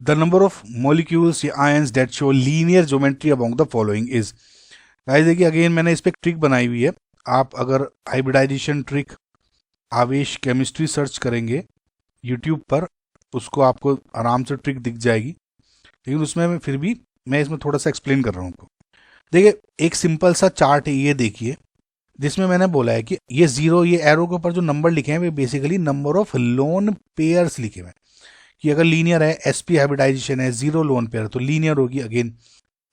The number of molecules या ions that show linear geometry among the following is. Guys देखिए again मैंने इस पर एक ट्रिक बनाई हुई है। आप अगर हाइब्रिडाइजेशन ट्रिक आवेश केमिस्ट्री सर्च करेंगे यूट्यूब पर, उसको आपको आराम से ट्रिक दिख जाएगी, लेकिन उसमें मैं इसमें थोड़ा सा एक्सप्लेन कर रहा हूँ आपको। देखिए एक सिंपल सा चार्ट है, ये देखिए, जिसमें मैंने बोला है कि ये जीरो, ये एरो के ऊपर जो नंबर लिखे हैं वे basically number of lone pairs लिखे हुए हैं। कि अगर लीनियर है, sp हाइब्रिडाइजेशन है, 0 लोन पेयर तो लीनियर होगी। अगेन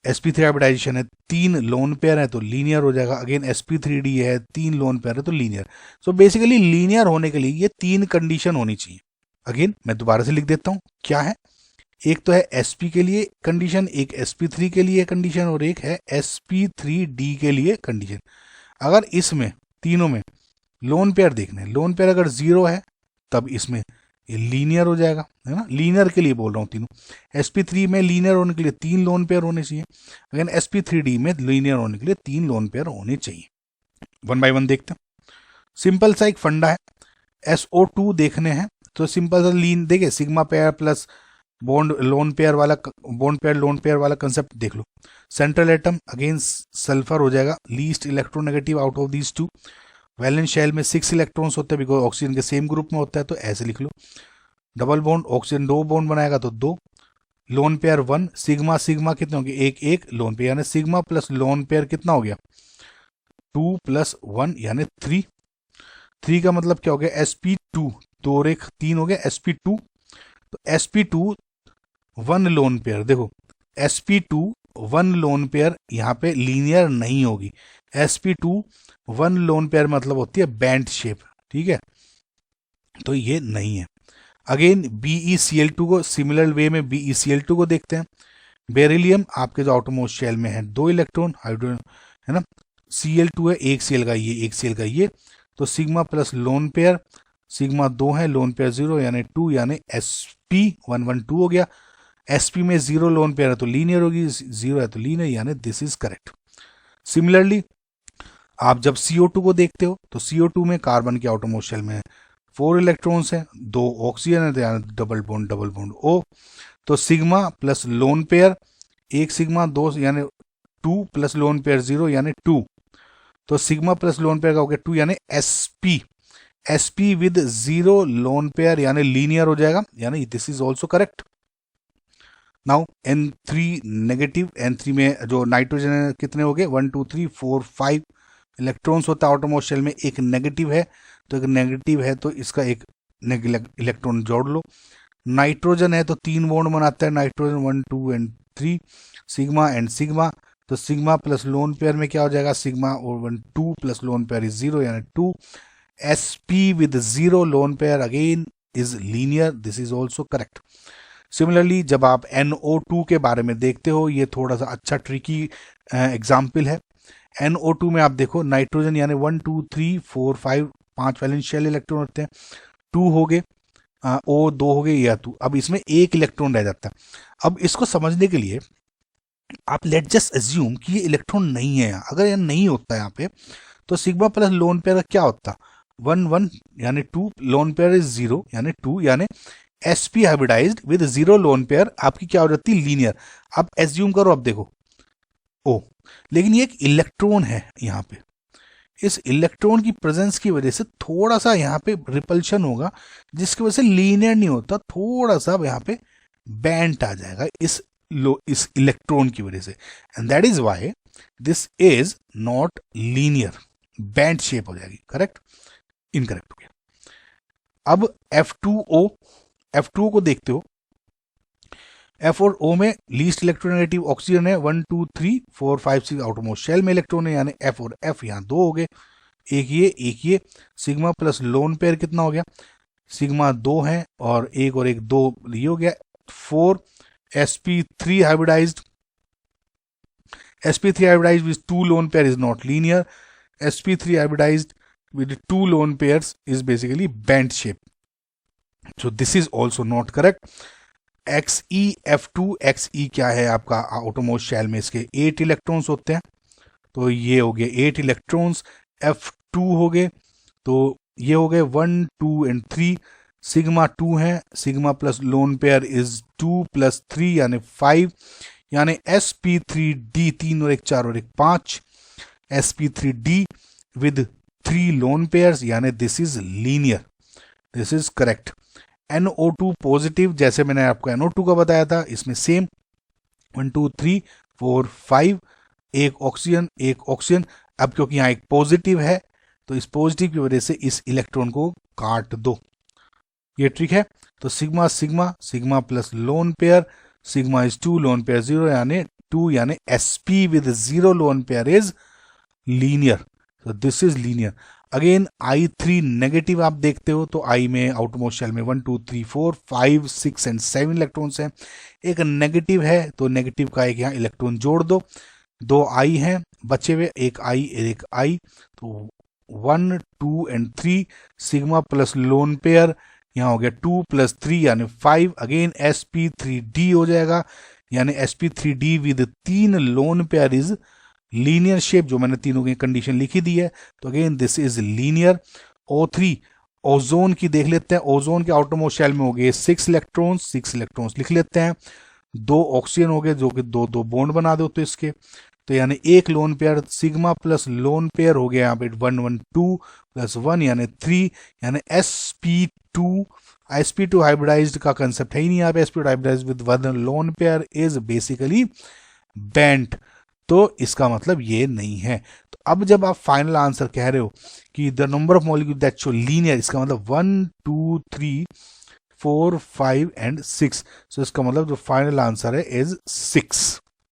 sp3 हाइब्रिडाइजेशन है, 3 लोन पेयर है तो लीनियर हो जाएगा। अगेन sp3d है, 3 लोन पेयर है तो लीनियर। सो बेसिकली लीनियर होने के लिए ये 3 कंडीशन होनी चाहिए। अगेन मैं दोबारा से लिख देता हूँ क्या है। एक तो है sp के लिए कंडीशन, एक sp3 के लिए कंडीशन, और एक है sp3d के लिए कंडीशन। अगर इसमें तीनों में लोन पेयर देखने, लोन पेयर अगर 0 है तब इसमें ये लीनियर हो जाएगा, है ना। लीनियर के लिए बोल रहा हूँ तीनों। sp3 में लीनियर होने के लिए 3 लोन पेयर होने चाहिए। अगर sp3d में लीनियर होने के लिए 3 लोन पेयर होने चाहिए। वन बाय वन देखते हैं। सिंपल सा एक फंडा है, SO2 देखने हैं तो सिंपल सा लीन देखिए, sigma pair plus bond lone pair वाला, बॉन्ड पेयर लोन पेयर वाला कंसेप्ट देख लो। सेंट्रल एटम अगेन सल्फर हो जाएगा, least electronegative out of these two. Valence shell में 6 इलेक्ट्रॉन्स होते हैं बिकॉज ऑक्सीजन के सेम ग्रुप में होता है, तो ऐसे लिख लो। डबल बॉन्ड ऑक्सीजन 2 बॉन्ड बनाएगा तो 2। लोन पेयर 1, सिग्मा सिग्मा कितने होंगे, एक एक लोन पेयर, यानी सिग्मा प्लस लोन पेयर कितना हो गया 2 + 1 यानी 3। 3 का मतलब क्या हो गया sp2, 2 और 1 3 हो गया sp2। तो sp2 1 लोन पेयर, देखो sp2 1 लोन पेयर यहाँ पे लीनियर नहीं होगी। sp2 1 लोन पेयर मतलब होती है बैंड शेप, ठीक है, तो ये नहीं है। अगेन BeCl2 को सिमिलर वे में BeCl2 को देखते हैं। बेरिलियम आपके जो आउटरमोस्ट शेल में है 2 इलेक्ट्रॉन, हाइड्रोजन है ना। Cl2 है, एक Cl का ये, एक Cl का ये, तो sigma plus lone pair, sigma 2 है, लोन पेयर 0 यानी 2, यानी sp112 हो गया। sp में 0 लोन पेयर है तो लीनियर होगी, 0 है तो लीनियर, यानी दिस इज करेक्ट। सिमिलरली आप जब CO2 को देखते हो तो CO2 में कार्बन के आउटरमोस्ट शेल में 4 इलेक्ट्रॉन्स हैं, 2 ऑक्सीजन है, तो यानी डबल बॉन्ड O। तो सिग्मा प्लस लोन पेयर, एक सिग्मा 2 यानी 2 प्लस लोन पेयर 0 यानी 2। तो सिग्मा प्लस लोन पेयर का हो गया 2 यानी sp विद 0 लोन पेयर यानी लीनियर हो जाएगा, यानी this is also correct. Now N3 negative, N3 में जो नाइट्रोजन है कितने हो गए 1 2 3 4 5 इलेक्ट्रॉन्स होता है आउटरमोस्ट शेल में, एक नेगेटिव है, तो एक नेगेटिव है तो इसका एक इलेक्ट्रॉन जोड़ लो। नाइट्रोजन है तो 3 बॉन्ड बनाता है nitrogen, 1 2 and 3, sigma and sigma. तो सिग्मा प्लस लोन पेयर में क्या हो जाएगा, सिग्मा और 1 2 प्लस लोन पेयर इज 0 यानी 2। sp with 0 lone pair again is linear, this is also correct. Similarly जब आप NO2 के बारे में देखते हो, ये थोड़ा सा अच्छा ट्रिकी एग्जाम्पल है। NO2 में आप देखो नाइट्रोजन यानी 1 2 3 4 5 5 वैलेंस शेल इलेक्ट्रॉन होते हैं, 2 हो गए, O 2 हो गए या 2, अब इसमें एक इलेक्ट्रॉन रह जाता है। अब इसको समझने के लिए आप लेट जस्ट एज्यूम कि ये इलेक्ट्रॉन नहीं है यहाँ। अगर यह नहीं होता यहाँ पे तो सिग्मा प्लस लोन पेयर का क्या होता, 1 1 यानी 2, लोन पेयर इज 0 यानी 2, यानी sp hybridized with 0 lone pair आपकी क्या हो जाती है लीनियर। अब एज्यूम करो, अब देखो O, लेकिन ये एक इलेक्ट्रॉन है यहाँ पे, इस इलेक्ट्रॉन की प्रेजेंस की वजह से थोड़ा सा यहाँ पे रिपल्शन होगा, जिसकी वजह से लीनियर नहीं होता, थोड़ा सा यहाँ पे बैंड आ जाएगा इस इलेक्ट्रॉन की वजह से, and that is why this is not linear, band shape हो जाएगी। करेक्ट, इनकरेक्ट हो गया। अब F2O को देखते हो, F और O में लीस्ट इलेक्ट्रोनेगेटिव ऑक्सीजन है, 1 2 3 4 5 6 आउटरमोस्ट शेल में इलेक्ट्रॉन है, यानी F और F यहाँ 2 हो गए, एक ये सिग्मा प्लस लोन पेयर कितना हो गया, सिग्मा 2 है और एक 2 ये हो गया 4। sp3 hybridized, sp3 hybridized with 2 lone pair is not linear, sp3 hybridized with 2 lone pairs is basically band shape, so this is also not correct। Xe क्या है आपका आउटरमोस्ट शेल में, इसके 8 इलेक्ट्रॉन्स होते हैं, तो ये हो गए 8 इलेक्ट्रॉन्स। F2 हो गए, तो ये हो गए 1 2 एंड 3, सिग्मा 2 है, sigma plus lone pair is 2 + 3 यानी 5, यानी sp3d 3 और 1 4 और 1 5, sp3d विद 3 लोन पेयर्स, यानी this is linear, this is correct. NO2 positive, जैसे मैंने आपको NO2 का बताया था, इसमें सेम 1 2 3 4 5, एक ऑक्सीजन। अब क्योंकि यहाँ एक पॉजिटिव है तो इस पॉजिटिव की वजह से इस इलेक्ट्रॉन को काट दो, ये ट्रिक है। तो sigma sigma sigma plus lone pair, sigma is 2 lone pair 0 यानी 2, यानी sp with 0 lone pair is linear, तो this is linear. Again I3 negative आप देखते हो तो I में आउटमोस्ट शेल में 1 2 3 4 5 6 एंड 7 इलेक्ट्रॉन्स हैं, एक नेगेटिव है तो नेगेटिव का एक यहाँ इलेक्ट्रॉन जोड़ दो, 2 I हैं बचे हुए, एक I, तो 1 2 and 3, sigma plus lone pair यहाँ हो गया 2 + 3 यानी 5, अगेन sp3d हो जाएगा, यानी sp3d with 3 loan pair is linear shape, जो मैंने तीनों की कंडीशन लिखी दी है, तो again this is linear. O3 ozone की देख लेते हैं, ओजोन के आउटरमोस्ट शेल में हो गए 6 इलेक्ट्रॉन्स लिख लेते हैं, 2 ऑक्सीजन हो गए जो कि 2 बॉन्ड बना दो तो इसके, तो यानी एक loan pair, sigma plus lone pair हो गया यहाँ पे 1 1 2 + 1 यानी 3, यानी sp2 हाइब्रिडाइज्ड का कंसेप्ट है ही नहीं यहाँ पे, sp2 hybridized with 1 lone pair is basically bent, तो इसका मतलब ये नहीं है। तो अब जब आप फाइनल आंसर कह रहे हो कि the number of molecule that show linear, इसका मतलब 1 2 3 4 5 एंड 6, सो इसका मतलब जो फाइनल आंसर है इज 6।